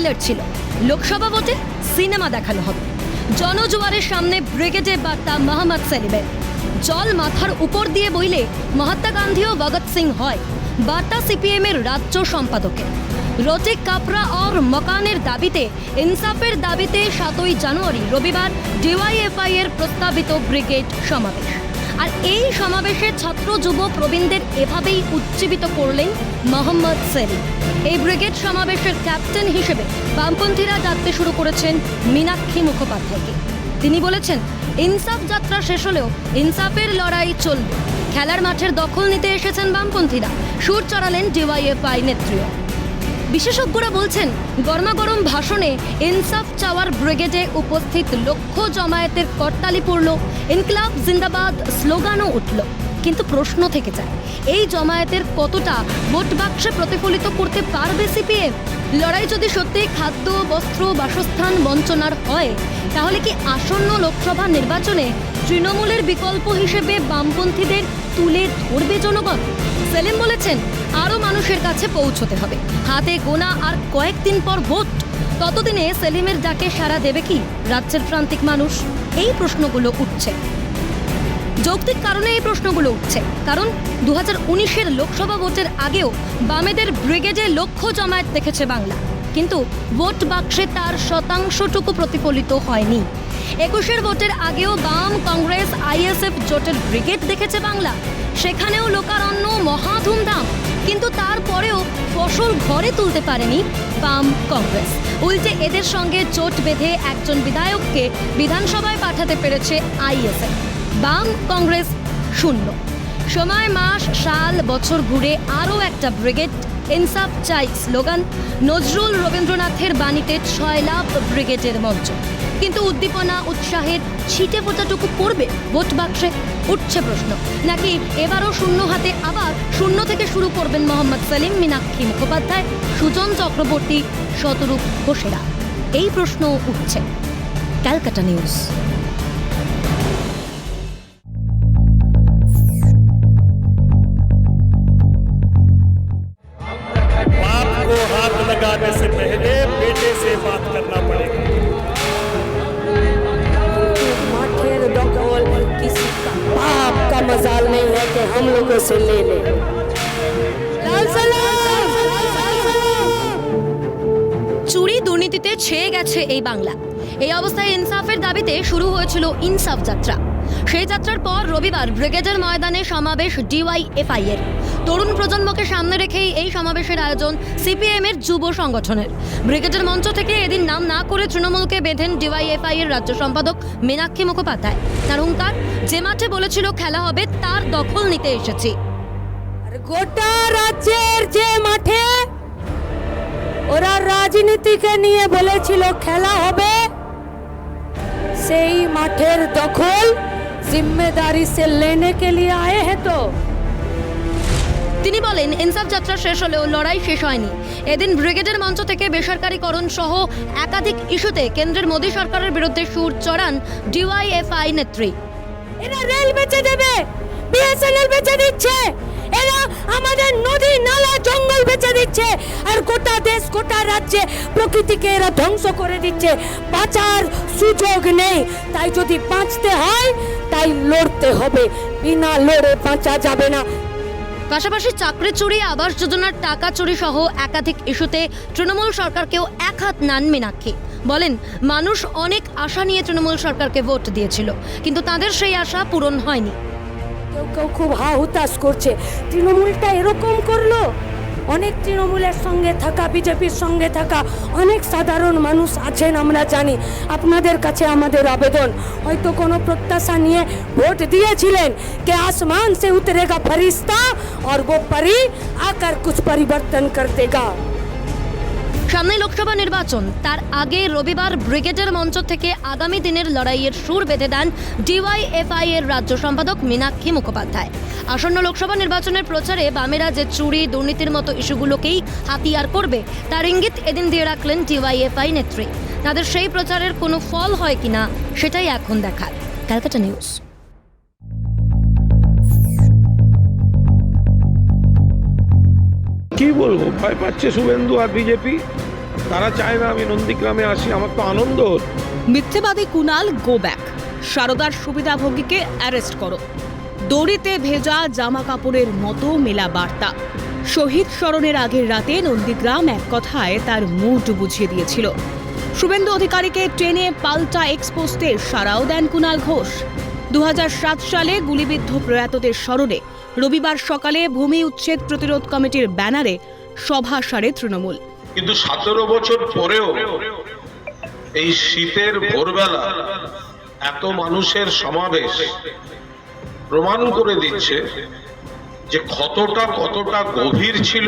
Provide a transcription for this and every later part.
Trailer ছিল, লোকসভা ভোটে cinema দেখানো হবে। জনজোয়ারের সামনে ব্রিগেডে বার্তা মোহাম্মদ সেলিমের, জল মাথার উপর দিয়ে বইলে মহাত্মা গান্ধী ও ভগৎ সিং হয়, বার্তা সিপিএম এর রাজ্য সম্পাদকের। রোটে কাপড়া और মকানের দাবিতে, ইনসাফের দাবিতে 7ই জানুয়ারি রবিবার ডিওয়াইএফআই এর প্রস্তাবিত ব্রিগেড সমাবেশ। আর এই সমাবেশে ছাত্র যুব প্রবীণদের এভাবেই উজ্জীবিত করলেন মোহাম্মদ সেলিম। এই ব্রিগেড সমাবেশের ক্যাপ্টেন হিসেবে বামপন্থীরা ডাকতে শুরু করেছেন মীনাক্ষী মুখোপাধ্যায়কে। তিনি বলেছেন, ইনসাফ যাত্রা শেষ হলেও ইনসাফের লড়াই চলবে। খেলার মাঠের দখল নিতে এসেছেন বামপন্থীরা, সুর চড়ালেন ডিওয়াইএফআই নেত্রীও। বিশেষজ্ঞরা বলছেন, গরমাগরম ভাষণে ইনসাফ চাওয়ার ব্রিগেডে উপস্থিত লক্ষ জমায়েতের করতালি পড়ল, ইনকলাব জিন্দাবাদ স্লোগানও উঠল। কিন্তু প্রশ্ন থেকে যায়, এই জমায়েতের কতটা ভোট বাক্সে প্রতিফলিত করতে পারবে সিপিএম? লড়াই যদি সত্যি খাদ্য, বস্ত্র, বাসস্থান বঞ্চনার হয়, তাহলে কি আসন্ন লোকসভা নির্বাচনে তৃণমূলের বিকল্প হিসেবে বামপন্থীদের তুলে ধরবে জনগণ? সেলিম বলেছেন, আরও মানুষের কাছে পৌঁছতে হবে। হাতে গোনা আর কয়েকদিন পর ভোট, ততদিনে সেলিমের ডাকে সাড়া দেবে কি রাজ্যের প্রান্তিক মানুষ? এই প্রশ্নগুলো উঠছে। যৌক্তিক কারণে এই প্রশ্নগুলো উঠছে, কারণ 2019-এর লোকসভা ভোটের আগেও বামেদের ব্রিগেডে লক্ষ জমায়েত দেখেছে বাংলা, কিন্তু ভোট বাক্সে তার শতাংশটুকু প্রতিফলিত হয়নি। 21-এর ভোটের আগেও বাম, কংগ্রেস, আইএসএফ জোটের ব্রিগেড দেখেছে বাংলা, সেখানেও লোকারণ্য, মহা ধুমধাম, কিন্তু তারপরেও ফসল ঘরে তুলতে পারেনি বাম কংগ্রেস। উল্টে এদের সঙ্গে জোট বেঁধে একজন বিধায়ককে বিধানসভায় পাঠাতে পেরেছে আইএসএফ। বাম কংগ্রেস শূন্য। সময়, মাস, সাল, বছর ঘুরে আরও একটা ব্রিগেড ইনসাফ চাই স্লোগান, নজরুল রবীন্দ্রনাথের বাণীতে 6 লাভ ব্রিগেডের মঞ্চ। কিন্তু উদ্দীপনা, উৎসাহের ছিটে ফোটাটুকু পড়বে ভোট বাক্সে? উঠছে প্রশ্ন। নাকি এবারও শূন্য হাতে আবার শূন্য থেকে শুরু করবেন মোহাম্মদ সেলিম, মীনাক্ষী মুখোপাধ্যায়, সুজন চক্রবর্তী, শতরূপ ঘোষেরা? এই প্রশ্ন উঠছে। ক্যালকাটা নিউজ। लगाने से पहले बेटे से बात करना पड़ेगा। माठेर दखल किसी का बाप का मजाल नहीं है कि हम लोगों से ले ले। लाल सलाम। চুরি দুর্নীতিতে ছেয়ে গেছে এই বাংলা। এই অবস্থায় ইনসাফের দাবিতে শুরু হয়েছিল ইনসাফ যাত্রা। সেই যাত্রার পর রবিবার ব্রিগেডের ময়দানে সমাবেশ ডিওয়াইএফআই এর। তরুণ প্রজন্মকে সামনে রেখেই এই সমাবেশের আয়োজন সিপিএম এর যুব সংগঠনের। ব্রিগেডের মঞ্চ থেকে এদিন নাম না করে তৃণমূলকে বেঁধেন ডিওয়াইএফআই এর রাজ্য সম্পাদক মীনাক্ষী মুখোপাধ্যায়। তার হুঙ্কার, যে মাঠে বলেছিল খেলা হবে তার দখল নিতে এসেছি। গোটা রাজ্যের যে মাঠে ওরা রাজনীতিকে নিয়ে বলেছিল খেলা হবে, সেই মাঠের দখল जिम्मेदारी से लेने के लिए आए हैं तो। তিনি বলেন, ইনসাফ যাত্রা শেষ হলেও লড়াই শেষ হয়নি। এদিন ব্রিগেডের মঞ্চ থেকে বেসরকারীকরণ সহ একাধিক ইস্যুতে কেন্দ্রের মোদী সরকারের বিরুদ্ধে সুর চড়ান ডিওয়াইএফআই নেত্রী। এরা রেল বেচে দেবে, বিএসএনএল বেচে দিচ্ছে, এরা আমাদের নদী নালা জঙ্গল বেচে দিচ্ছে, আর গোটা দেশ গোটা রাজ্যে প্রকৃতিকে এরা ধ্বংস করে দিচ্ছে। বাঁচার সুযোগ নেই। তাই যদি বাঁচতে হয় তাই লড়তে হবে, বিনা লড়ে বাঁচা যাবে না। পাশাপাশি চাকরি চুরি, আবাস যোজনার টাকা চুরি সহ একাধিক ইস্যুতে তৃণমূল সরকারকেও এক হাত নান মীনাক্ষী। বলেন, মানুষ অনেক আশা নিয়ে তৃণমূল সরকারকে ভোট দিয়েছিল, কিন্তু তাদের সেই আশা পূরণ হয়নি। কেউ কেউ খুব হা হুতাশ করছে, তৃণমূলটা এরকম করলো। অনেক তৃণমূলের সঙ্গে থাকা, বিজেপির সঙ্গে থাকা অনেক সাধারণ মানুষ আছেন, আমরা জানি। আপনাদের কাছে আমাদের আবেদন, হয়তো কোনো প্রত্যাশা নিয়ে ভোট দিয়েছিলেন কে আসমান সে উতরেগা ফরিস্তা और वो परी आकर कुछ परिवर्तन कर देगा। সামনে লোকসভা নির্বাচন, তার আগে রবিবার ব্রিগেডের মঞ্চ থেকে আগামী দিনের লড়াইয়ের সুর বেঁধে দেন ডিওয়াইএফআই এর রাজ্য সম্পাদক মীনাক্ষী মুখোপাধ্যায়। আসন্ন লোকসভা নির্বাচনের প্রচারে বামেরা যে চুরি দুর্নীতির মতো ইস্যুগুলোকেই হাতিয়ার করবে তার ইঙ্গিত এদিন দিয়ে রাখলেন ডিওয়াইএফআই নেত্রী। তাদের সেই প্রচারের কোনো ফল হয় কিনা সেটাই এখন দেখার। ক্যালকাটা নিউজ। কি বলবো, ভয় পাচ্ছে শুভেন্দু আর বিজেপি। তারা চায় না আমি নন্দীগ্রামে আসি, আমার তো আনন্দ হতো। মিথ্যেবাদী কুনাল গো ব্যাক, সারদার সুবিধাভোগীকে অ্যারেস্ট করো, দড়িতে ভেজা জামা কাপড়ের মতো মেলা বার্তা। শহীদ স্মরণের আগের রাতে নন্দীগ্রাম এক কথায় তার মুড বুঝিয়ে দিয়েছিল। শুভেন্দু অধিকারীকে টেনে পাল্টা এক্সপোস্টে সাড়াও দেন কুনাল ঘোষ। 2007 সালে গুলিবিদ্ধ প্রয়াতদের স্মরণে রবিবার সকালে ভূমি উচ্ছেদ প্রতিরোধ কমিটির ব্যানারে সভা সারে তৃণমূল। কিন্তু 17 বছর পরেও এই শীতের ভোরবেলা এত মানুষের সমাবেশ প্রমাণ করে দিচ্ছে যে কতটা গভীর ছিল।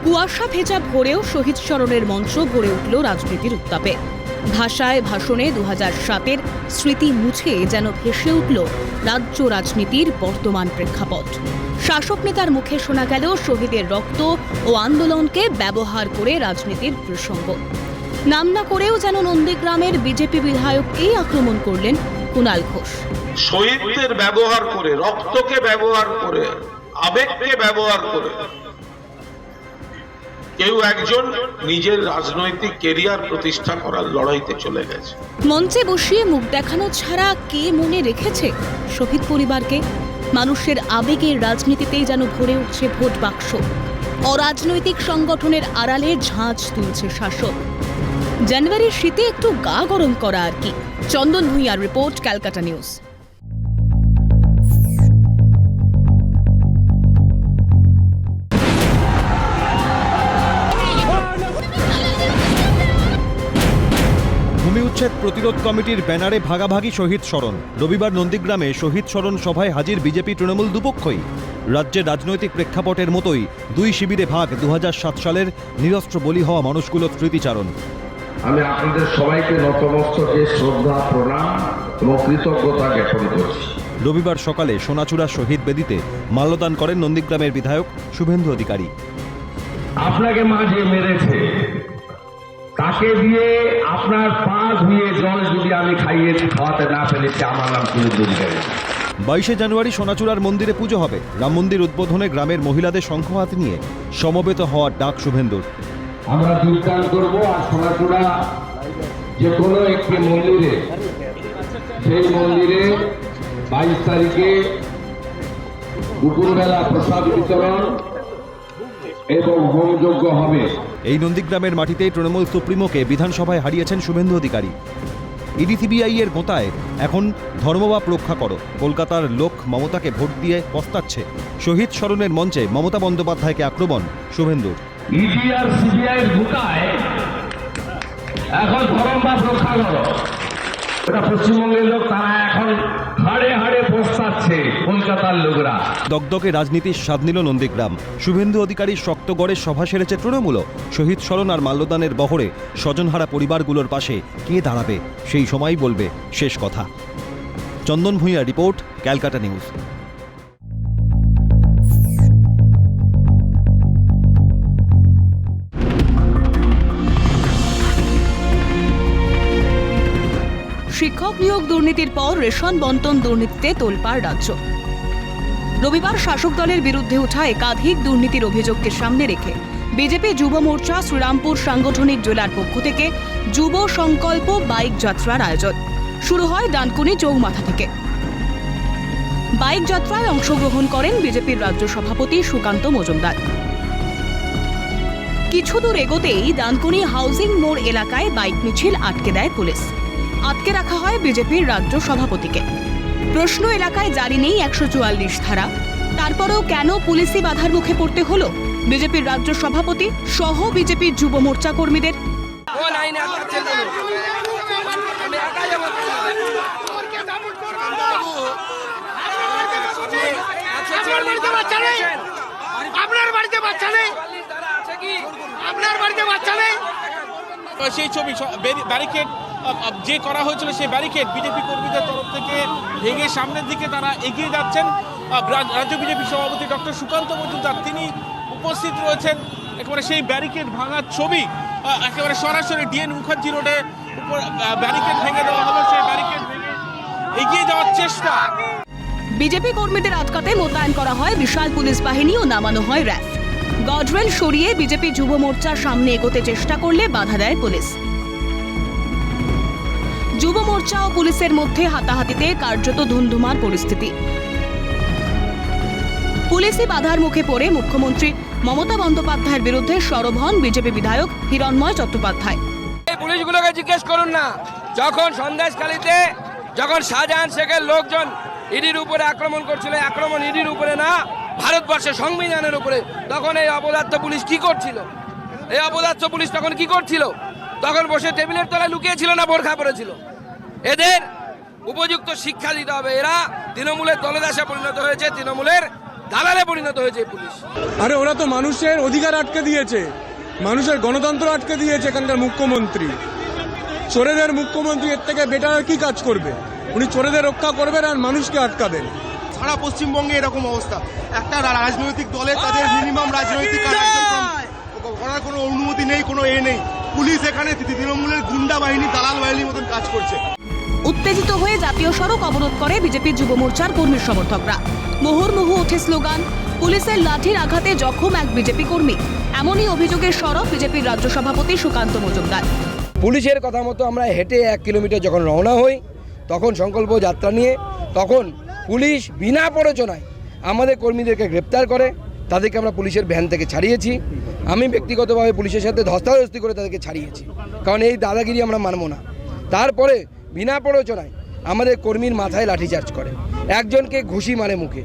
কুয়াশা ভেজা ভোরেও শহীদ স্মরণের মঞ্চ ভরে উঠল রাজনীতির উত্তাপে। ভাষায় ভাষণে 2007-এর স্মৃতি মুছে যেন ভেসে উঠল রাজ্য রাজনীতির বর্তমান প্রেক্ষাপট। শাসক নেতার মুখে শোনা গেল শহীদের রক্ত ও আন্দোলনকে ব্যবহার করে রাজনীতির প্রসঙ্গ। নাম না করেও যেন নন্দীগ্রামের বিজেপি বিধায়ককেই আক্রমণ করলেন কুনাল ঘোষ। শহীদদের ব্যবহার করে, রক্তকে ব্যবহার করে, আবেগকে ব্যবহার করে কেউ একজন নিজের রাজনৈতিক কেরিয়ার প্রতিষ্ঠা করার লড়াইতে চলে গেছে। মঞ্চে বসিয়ে মুখ দেখানো ছাড়া কে মনে রেখেছে শহীদ পরিবারকে? মানুষের আবেগের রাজনীতিতেই যেন ভরে উঠছে ভোট বাক্স। অরাজনৈতিক সংগঠনের আড়ালে ঝাঁঝ তুলছে শাসক। জানুয়ারির শীতে একটু গা গরম করা আর কি। চন্দন ভূঁইয়ার রিপোর্ট, ক্যালকাটা নিউজ। ভূমি উচ্ছেদ প্রতিরোধ কমিটির ব্যানারে ভাগাভাগি শহীদ স্মরণ। রবিবার নন্দীগ্রামে শহীদ স্মরণ সভায় হাজির বিজেপি তৃণমূল দুপক্ষই। রাজ্যের রাজনৈতিক প্রেক্ষাপটের মতোই দুই শিবিরে ভাগ 2007 সালের নিরস্ত্র বলি হওয়া মানুষগুলোর স্মৃতিচারণ। আমি আপনাদের সবাইকে নতমস্তকে শ্রদ্ধা, প্রণাম এবং কৃতজ্ঞতা জ্ঞাপন করছি। রবিবার সকালে সোনাচূড়া শহীদ বেদিতে মাল্যদান করেন নন্দীগ্রামের বিধায়ক শুভেন্দু অধিকারী। আপনাকে মা যে মেরেছে তাকে দিয়ে আপনার পা ধুয়ে জল যদি আমি খাওয়াতে না পেরেছি, আমার নাম শুভেন্দু অধিকারী। 22শে জানুয়ারি সোনাচূড়ার মন্দিরে পুজো হবে। রাম মন্দির উদ্বোধনে গ্রামের মহিলাদের শঙ্খ হাতে নিয়ে সমবেত হওয়ার ডাক শুভেন্দুর। আমরা যোগদান করবো আর সোনাচূড়া যে কোনো একটি মন্দিরে, সেই মন্দিরে 22 তারিখে দুপুরবেলা প্রসাদ বিতরণ এবং হোমযজ্ঞ হবে। এই নন্দীগ্রামের মাটিতেই তৃণমূল সুপ্রিমোকে বিধানসভায় হারিয়েছেন শুভেন্দু অধিকারী। ইডি সিবিআই এর গোতায় এখন ধর্মবাপ রক্ষা করো। কলকাতার লোক মমতাকে ভোট দিয়ে পস্তাচ্ছে। শহীদ স্মরণের মঞ্চে মমতা বন্দ্যোপাধ্যায়কে আক্রমণ শুভেন্দুর। ইডি আর সিবিআই এর গোতায় এখন ধর্মবাপ রক্ষা করো। এটা পশ্চিমবঙ্গের লোক, তারা এখন হাড়ে হাড়ে পস্তাচ্ছে কলকাতার লোকরা। দগদগে রাজনীতির স্বাদ নিল নন্দীগ্রাম। শুভেন্দু অধিকারীর শক্তগড়ের সভা সেরেছে তৃণমূলও। শহীদ স্মরণ আর মাল্যদানের বহরে স্বজনহারা পরিবারগুলোর পাশে কে দাঁড়াবে, সেই সময়ই বলবে শেষ কথা। চন্দন ভূঁইয়ার রিপোর্ট, ক্যালকাটা নিউজ। শিক্ষক নিয়োগ দুর্নীতির পর রেশন বন্টন দুর্নীতিতে তোলপাড় রাজ্য। রবিবার শাসক দলের বিরুদ্ধে ওঠা একাধিক দুর্নীতির অভিযোগকে সামনে রেখে বিজেপি যুব মোর্চা শ্রীরামপুর সাংগঠনিক জেলার পক্ষ থেকে যুব সংকল্প বাইক যাত্রার আয়োজন শুরু হয় ডানকুনি চৌমাথা থেকে। বাইক যাত্রায় অংশগ্রহণ করেন বিজেপির রাজ্য সভাপতি সুকান্ত মজুমদার। কিছু দূর এগোতেই ডানকুনি হাউজিং মোড় এলাকায় বাইক মিছিল আটকে দেয় পুলিশ। আটকে রাখা হয় বিজেপির রাজ্য সভাপতিকে। প্রশ্ন, এলাকায় জারি নেই 144 ধারা, তারপরেও কেন পুলিশি বাধার মুখে পড়তে হলো বিজেপির রাজ্য সভাপতি সহ বিজেপির যুব মোর্চা কর্মীদের? সেই ছবি ব্যারিকেড যে করা হয়েছিল, সেই ব্যারিকেড বিজেপি কর্মীদের তরফ থেকে ভেঙে সামনের দিকে তারা এগিয়ে যাচ্ছেন। রাজ্য বিজেপি সভাপতি ডক্টর সুকান্ত মজুমদার তিনি উপস্থিত রয়েছেন। একেবারে সেই ব্যারিকেড ভাঙার ছবি, একেবারে সরাসরি ডিএন মুখার্জি রোডে উপর ব্যারিকেড ভেঙে দেওয়া হলো, সেই ব্যারিকেড ভেঙে এগিয়ে যাওয়ার চেষ্টা। বিজেপি কর্মীদের আটকাতে মোতায়েন করা হয় বিশাল পুলিশ বাহিনী ও নামানো হয় র্যাফ। গার্ডরেল সরিয়ে বিজেপি যুব মোর্চার সামনে এগোতে চেষ্টা করলে বাধা দেয় পুলিশ। যুব মোর্চা ও পুলিশের মধ্যে হাতাহাতিতে কার্যত ধুন্ধুমার পরিস্থিতি। পুলিশি বাধার মুখে পড়ে মুখ্যমন্ত্রী মমতা বন্দ্যোপাধ্যায়ের বিরুদ্ধে সরব হন বিজেপি বিধায়ক হিরণময় চট্টোপাধ্যায়। এই পুলিশগুলোকে জিজ্ঞেস করুন না, যখন সন্দেশখালীতে যখন শাহজাহান শেখের লোকজন ইডির উপরে আক্রমণ করছিল, আক্রমণ ইডির উপরে না ভারতবর্ষের সংবিধানের উপরে, তখন এই অপদার্থ পুলিশ কি করছিল? এই অপদার্থ পুলিশ তখন কি করছিল? তখন বসে টেবিলের তলায় লুকিয়েছিল না বোরখা পরেছিল? এদের উপযুক্ত শিক্ষা দিতে হবে। এরা তৃণমূলের দলদাসে পরিণত হয়েছে, তৃণমূলের দালালে পরিণত হয়েছে পুলিশ। আরে ওরা তো মানুষের অধিকার আটকে দিয়েছে, মানুষের গণতন্ত্র আটকে দিয়েছে এখানকার মুখ্যমন্ত্রী। চোরেদের মুখ্যমন্ত্রী এর থেকে বেটার কি কাজ করবে? উনি চোরেদের রক্ষা করবেন আর মানুষকে আটকাবেন। সারা পশ্চিমবঙ্গে এরকম অবস্থা। একটা রাজনৈতিক দলে তাদের মিনিমাম রাজনৈতিক করার কোনো অনুমতি নেই, কোনো নেই। পুলিশ এখানে তৃণমূলের গুন্ডা বাহিনী, দালাল বাহিনীর মতন কাজ করছে। উত্তেজিত হয়ে জাতীয় সড়ক অবরোধ করে বিজেপির যুব মোর্চার কর্মী সমর্থকরা। মুহুর্মুহু ওঠে স্লোগান, পুলিশের লাঠির আঘাতে জখম এক বিজেপি কর্মী। এমনই অভিযোগের সরব বিজেপির রাজ্য সভাপতি সুকান্ত মজুমদার। পুলিশের কথা মতো আমরা হেঁটে 1 কিলোমিটার যখন রওনা হই, তখন সংকল্প যাত্রা নিয়ে, তখন পুলিশ বিনা প্ররোচনায় আমাদের কর্মীদেরকে গ্রেপ্তার করে। তাদেরকে আমরা পুলিশের ভ্যান থেকে ছাড়িয়েছি। আমি ব্যক্তিগতভাবে পুলিশের সাথে ধস্তাধস্তি করে তাদেরকে ছাড়িয়েছি, কারণ এই দাদাগিরি আমরা মানব না। তারপরে বিনা প্ররোচনায় আমাদের কর্মীর মাথায় লাঠিচার্জ করে, একজনকে ঘুষি মারে মুখে।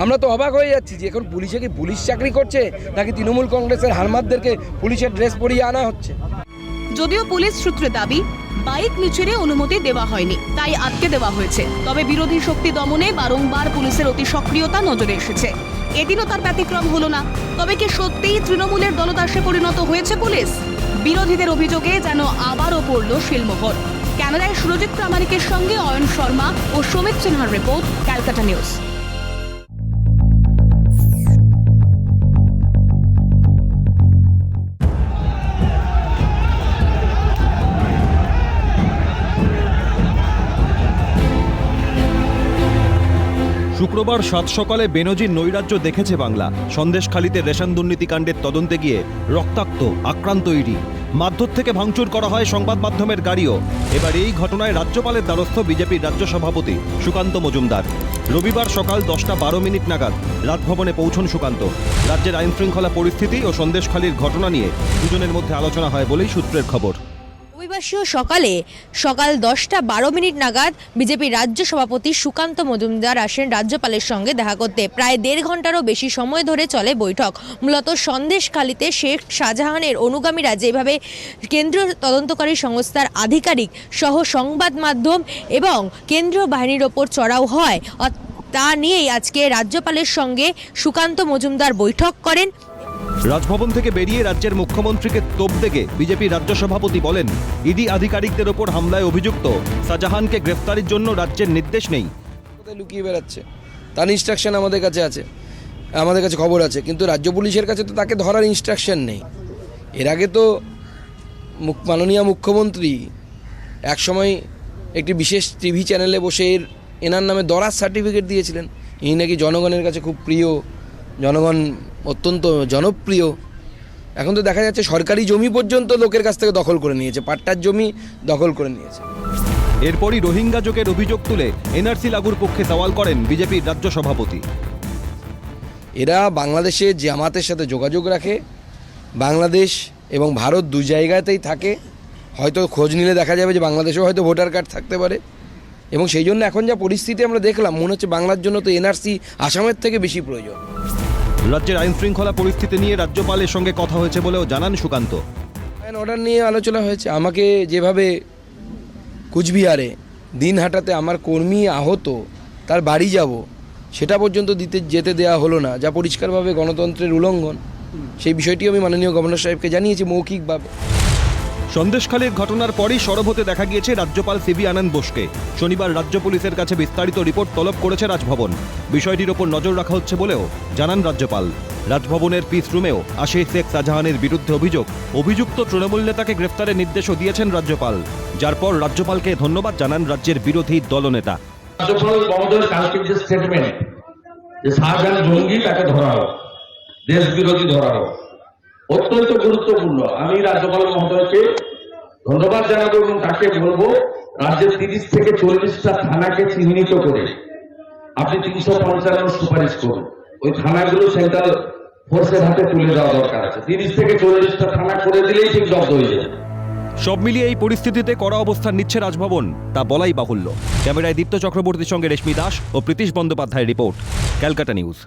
আমরা তো অবাক হয়ে যাচ্ছি যে এখন পুলিশে কি পুলিশ চাকরি করছে নাকি তৃণমূল কংগ্রেসের হারমাতদেরকে পুলিশের ড্রেস পরিয়ে আনা হচ্ছে। যদিও পুলিশ সূত্রে দাবি বাইক মিছিলে অনুমতি দেওয়া হয়নি, তাই আটকে দেওয়া হয়েছে। তবে বিরোধী শক্তি দমনে বারংবার পুলিশের অতি সক্রিয়তা নজরে এসেছে। এদিনও তার ব্যতিক্রম হলো না। তবে কি সত্যিই তৃণমূলের দলদাসে পরিণত হয়েছে পুলিশ? বিরোধীদের অভিযোগে যেন আবারও পড়ল শিলমোহর। ক্যানাডায় সুরজিৎ প্রামাণিকের সঙ্গে অয়ন শর্মা ও সুমিত সিনহার রিপোর্ট, ক্যালকাটা নিউজ। শুক্রবার সাত সকালে বেনজির নৈরাজ্য দেখেছে বাংলা। সন্দেশখালীতে রেশন দুর্নীতিকাণ্ডের তদন্তে গিয়ে রক্তাক্ত আক্রান্ত ইডি। মারধর থেকে ভাঙচুর করা হয় সংবাদ মাধ্যমের গাড়িও। এবার এই ঘটনায় রাজ্যপালের দ্বারস্থ বিজেপির রাজ্য সভাপতি সুকান্ত মজুমদার। রবিবার সকাল 10:12 নাগাদ রাজভবনে পৌঁছন সুকান্ত। রাজ্যের আইনশৃঙ্খলা পরিস্থিতি ও সন্দেশখালীর ঘটনা নিয়ে দুজনের মধ্যে আলোচনা হয় বলেই সূত্রের খবর। রবিবাসীয় সকাল 10:12 নাগাদ বিজেপির রাজ্য সভাপতি সুকান্ত মজুমদার আসেন রাজ্যপালের সঙ্গে দেখা করতে। প্রায় 1.5 ঘন্টারও বেশি সময় ধরে চলে বৈঠক। মূলত সন্দেশখালীতে শেখ শাহজাহানের অনুগামীরা যেভাবে কেন্দ্রীয় তদন্তকারী সংস্থার আধিকারিক সহ সংবাদ মাধ্যম এবং কেন্দ্রীয় বাহিনীর ওপর চড়াও হয়, তা নিয়েই আজকে রাজ্যপালের সঙ্গে সুকান্ত মজুমদার বৈঠক করেন। রাজভবন থেকে বেরিয়ে রাজ্যের মুখ্যমন্ত্রীকে তোপ দেগে বিজেপি রাজ্য সভাপতি বলেন, ইডি আধিকারিকদের ওপর হামলায় অভিযুক্ত শাহজাহানকে গ্রেফতারের জন্য রাজ্যের নির্দেশ নেই। লুকিয়ে বেড়াচ্ছে, তার ইনস্ট্রাকশন আমাদের কাছে আছে, আমাদের কাছে খবর আছে, কিন্তু রাজ্য পুলিশের কাছে তো তাকে ধরার ইনস্ট্রাকশন নেই। এর আগে তো মাননীয় মুখ্যমন্ত্রী একসময় একটি বিশেষ টিভি চ্যানেলে বসে এনার নামে দরাজ সার্টিফিকেট দিয়েছিলেন। ইনি নাকি জনগণের কাছে খুব প্রিয়, জনগণ অত্যন্ত জনপ্রিয়। এখন তো দেখা যাচ্ছে সরকারি জমি পর্যন্ত লোকের কাছ থেকে দখল করে নিয়েছে, পাট্টার জমি দখল করে নিয়েছে। এরপরই রোহিঙ্গা যোগের অভিযোগ তুলে এনআরসি লাগুর পক্ষে সওয়াল করেন বিজেপির রাজ্য সভাপতি। এরা বাংলাদেশে জামাতের সাথে যোগাযোগ রাখে, বাংলাদেশ এবং ভারত দুই জায়গাতেই থাকে। হয়তো খোঁজ নিলে দেখা যাবে যে বাংলাদেশেও হয়তো ভোটার কার্ড থাকতে পারে, এবং সেই জন্য এখন যা পরিস্থিতি আমরা দেখলাম, মনে হচ্ছে বাংলার জন্য তো এনআরসি আসামের থেকে বেশি প্রয়োজন। রাজ্যের আইন শৃঙ্খলা পরিস্থিতি নিয়ে রাজ্যপালের সঙ্গে কথা হয়েছে বলেও জানান সুকান্ত। আইন অর্ডার নিয়ে আলোচনা হয়েছে। আমাকে যেভাবে কুচবিহারে দিনহাটাতে আমার কর্মী আহত, তার বাড়ি যাব, সেটা পর্যন্ত যেতে দেওয়া হলো না, যা পরিষ্কারভাবে গণতন্ত্রের উল্লঙ্ঘন। সেই বিষয়টি আমি মাননীয় গভর্নর সাহেবকে জানিয়েছি মৌখিকভাবে। সন্দেশখালীর ঘটনার পরই সরব হতে দেখা গিয়েছে রাজ্যপাল সিবি আনন্দ বোসকে। শনিবার রাজ্য পুলিশের কাছে বিস্তারিত রিপোর্ট তলব করেছে রাজভবন। বিষয়টির ওপর নজর রাখা হচ্ছে বলেও জানান রাজ্যপাল। রাজভবনের পিস রুমেও আসে শেখ শাহজাহানের বিরুদ্ধে অভিযুক্ত তৃণমূল নেতাকে গ্রেফতারের নির্দেশও দিয়েছেন রাজ্যপাল, যার পর রাজ্যপালকে ধন্যবাদ জানান রাজ্যের বিরোধী দলনেতা। রাজ্যপাল মহোদয়ের কালকে যে স্টেটমেন্ট যে শাহজাহান জঙ্গি, তাকে ধরা হোক, দেশ বিরোধী ধরা হোক, অত্যন্ত গুরুত্বপূর্ণ। আমি রাজ্যপাল মহোদয়কে ধন্যবাদ জানাবো এবং তাকে বলবো রাজ্যের 30 থেকে 40টা থানাকে চিহ্নিত করে আপনি 355 সুপারিশ করুন। ওই থানাগুলো সেন্ট্রাল ফোর্সের হাতে তুলে দেওয়া দরকার আছে। 30 থেকে 40টা থানা করে দিলেই ঠিক জব্দ হয়ে যাবে। সব মিলিয়ে এই পরিস্থিতিতে কড়া অবস্থান নিচ্ছে রাজভবন, তা বলাই বাহুল্য। ক্যামেরায় দীপ্ত চক্রবর্তীর সঙ্গে রেশমি দাস ও প্রীতিশ বন্দ্যোপাধ্যায়ের রিপোর্ট, ক্যালকাটা নিউজ।